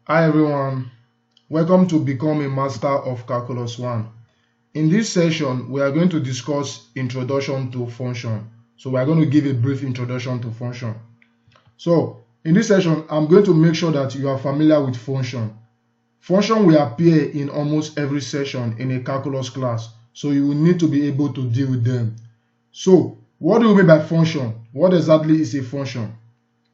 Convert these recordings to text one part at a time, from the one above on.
Hi everyone, welcome to Become a Master of Calculus 1. In this session, we are going to discuss Introduction to Function. So we are going to give a brief introduction to function. So in this session, I'm going to make sure that you are familiar with function. Function will appear in almost every session in a calculus class, so you will need to be able to deal with them. So what do we mean by function? What exactly is a function?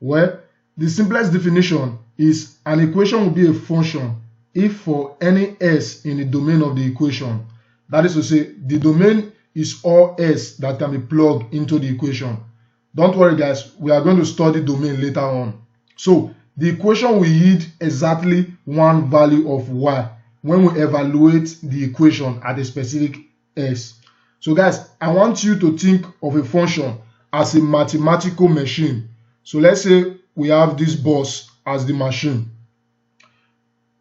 Well, the simplest definition is an equation will be a function if for any s in the domain of the equation, that is to say, the domain is all s that can be plugged into the equation. Don't worry guys, we are going to study domain later on. So the equation will yield exactly one value of y when we evaluate the equation at a specific s. So guys, I want you to think of a function as a mathematical machine. So let's say we have this bus as the machine.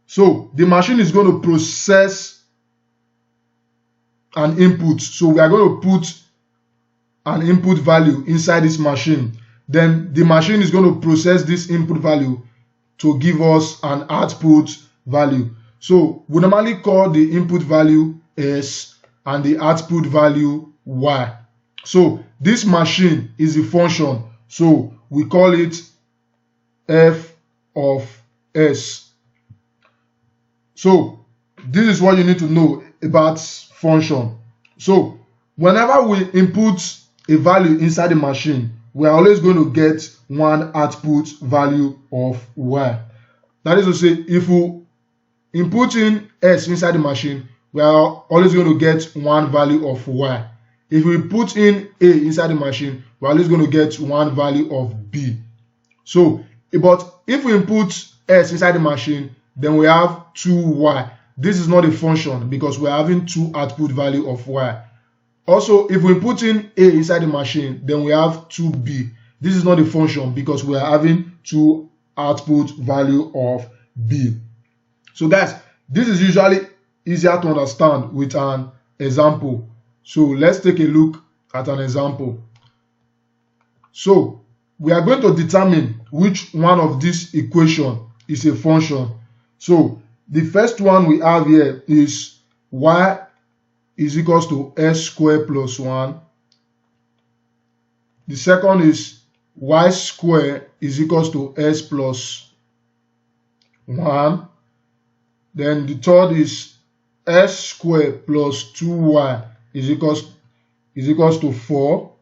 So the machine is going to process an input. So we are going to put an input value inside this machine. Then the machine is going to process this input value to give us an output value. So we normally call the input value s and the output value y. So this machine is a function. So we call it f of s. So this is what you need to know about function. So whenever we input a value inside the machine, we are always going to get one output value of y. That is to say, if we input in s inside the machine, we are always going to get one value of y. If we put in a inside the machine, we are always going to get one value of b. So, but if we input s inside the machine, then we have 2y. This is not a function because we are having two output value of y. Also, if we put in a inside the machine, then we have 2b. This is not a function because we are having two output value of b. So guys, this is usually easier to understand with an example. So let's take a look at an example. So we are going to determine which one of this equation is a function. So the first one we have here is y is equals to s squared plus 1. The second is y squared is equals to s plus 1. Then the third is s squared plus 2y is equals to 4.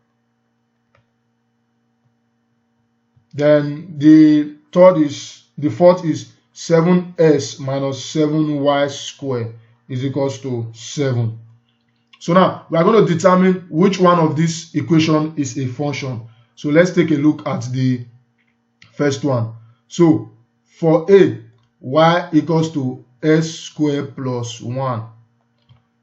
Then the fourth is 7s minus 7y squared is equals to 7. So now we are going to determine which one of this equation is a function. So let's take a look at the first one. So for a, y equals to s squared plus 1.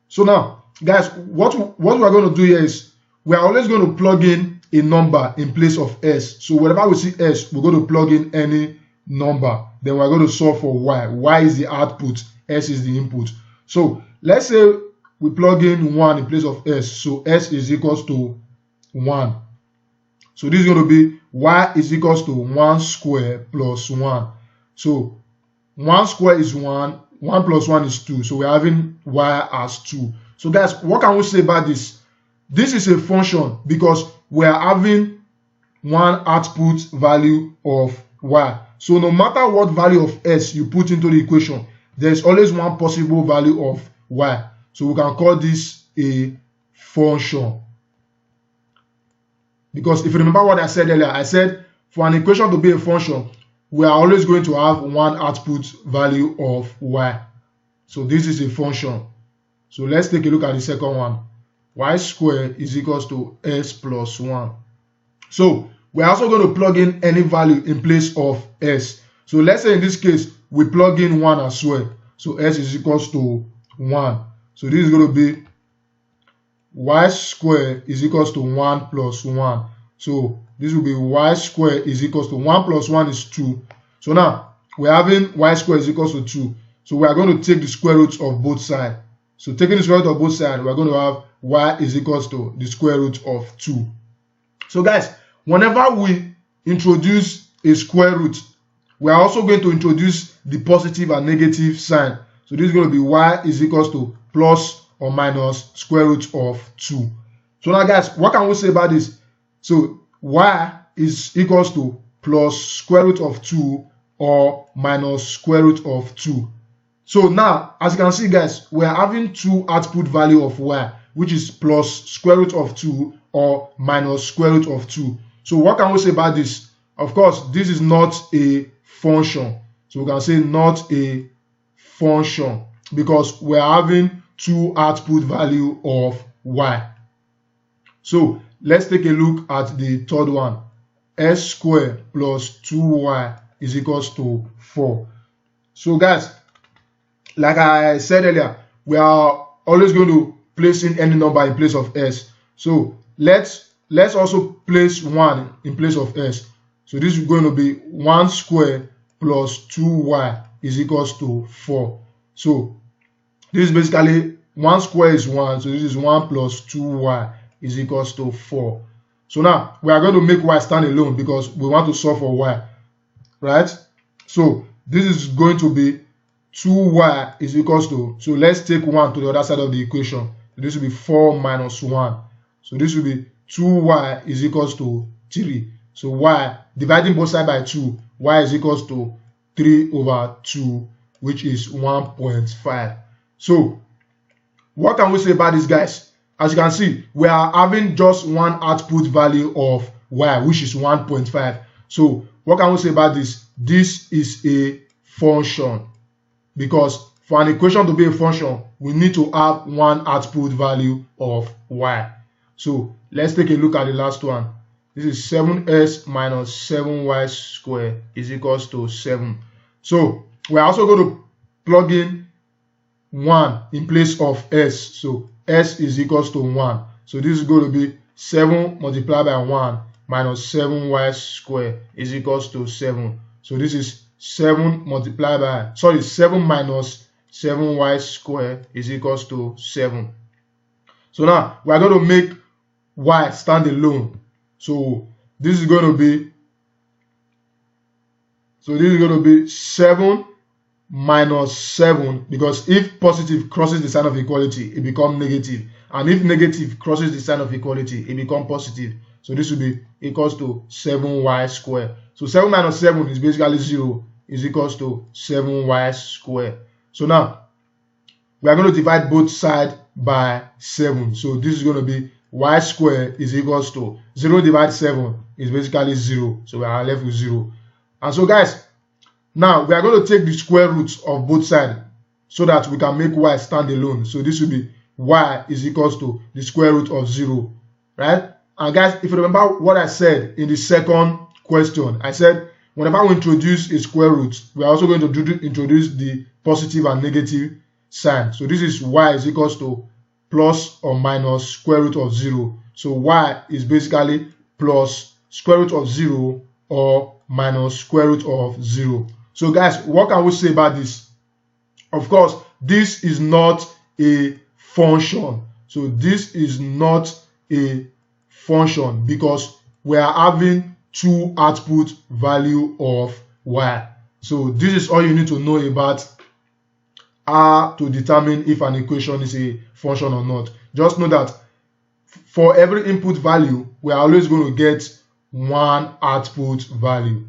So now guys, what we are going to do here is we are always going to plug in a number in place of s. So whenever we see s, we're going to plug in any number. Then we're going to solve for y. Y is the output, s is the input. So let's say we plug in 1 in place of s. So s is equals to 1. So this is going to be y is equals to 1 squared plus 1. So 1 squared is 1. 1 plus 1 is 2. So we're having y as 2. So guys, what can we say about this? This is a function because we are having one output value of y. So no matter what value of s you put into the equation, there is always one possible value of y. So we can call this a function. Because if you remember what I said earlier, I said for an equation to be a function, we are always going to have one output value of y. So this is a function. So let's take a look at the second one. Y squared is equals to s plus 1. So we're also going to plug in any value in place of s. So let's say in this case, we plug in 1 as well. So s is equals to 1. So this is going to be y squared is equals to 1 plus 1. So this will be y squared is equals to 1 plus 1 is 2. So now we're having y squared is equals to 2. So we are going to take the square root of both sides. So taking the square root of both sides, we're going to have y is equals to the square root of 2. So guys, whenever we introduce a square root, we are also going to introduce the positive and negative sign. So this is going to be y is equals to plus or minus square root of 2. So now guys, what can we say about this? So y is equals to plus square root of 2 or minus square root of 2. So now, as you can see guys, we are having two output value of y, which is plus square root of 2 or minus square root of 2. So what can we say about this? Of course, this is not a function. So we can say not a function because we are having two output value of y. So let's take a look at the third one. S squared plus 2y is equals to 4. So guys, like I said earlier, we are always going to place in any number in place of s. So let's also place 1 in place of s. So this is going to be 1 squared plus 2y is equals to 4. So this is basically 1 squared is 1. So this is 1 plus 2y is equals to 4. So now we are going to make y stand alone because we want to solve for y, right? So this is going to be 2y is equals to, so let's take 1 to the other side of the equation. So this will be 4 minus 1. So this will be 2y is equals to 3. So y, dividing both sides by 2, y is equals to 3 over 2, which is 1.5. So what can we say about this, guys? As you can see, we are having just one output value of y, which is 1.5. So what can we say about this? This is a function, because for an equation to be a function, we need to have one output value of y. So let's take a look at the last one. This is 7s minus 7y squared is equals to 7. So we're also going to plug in 1 in place of s. So s is equals to 1. So this is going to be 7 multiplied by 1 minus 7y squared is equals to 7. So this is 7 multiplied by, 7 minus 7y squared is equals to 7. So now we are going to make y stand alone. So this is going to be 7 minus 7, because if positive crosses the sign of equality, it becomes negative, and if negative crosses the sign of equality, it becomes positive. So this will be equals to 7y squared. So 7 minus 7 is basically 0, is equals to 7y squared. So now we are going to divide both sides by 7. So this is going to be y squared is equals to 0 divided 7 is basically 0. So we are left with 0. And so guys, now we are going to take the square roots of both sides so that we can make y stand alone. So this will be y is equals to the square root of 0, right? And guys, if you remember what I said in the second question, I said whenever we introduce a square root, we are also going to introduce the positive and negative sign. So this is y is equals to plus or minus square root of 0. So y is basically plus square root of 0 or minus square root of 0. So guys, what can we say about this? Of course, this is not a function. So this is not a function because we are having two output value of y. So this is all you need to know about how to determine if an equation is a function or not. Just know that for every input value, we are always going to get one output value.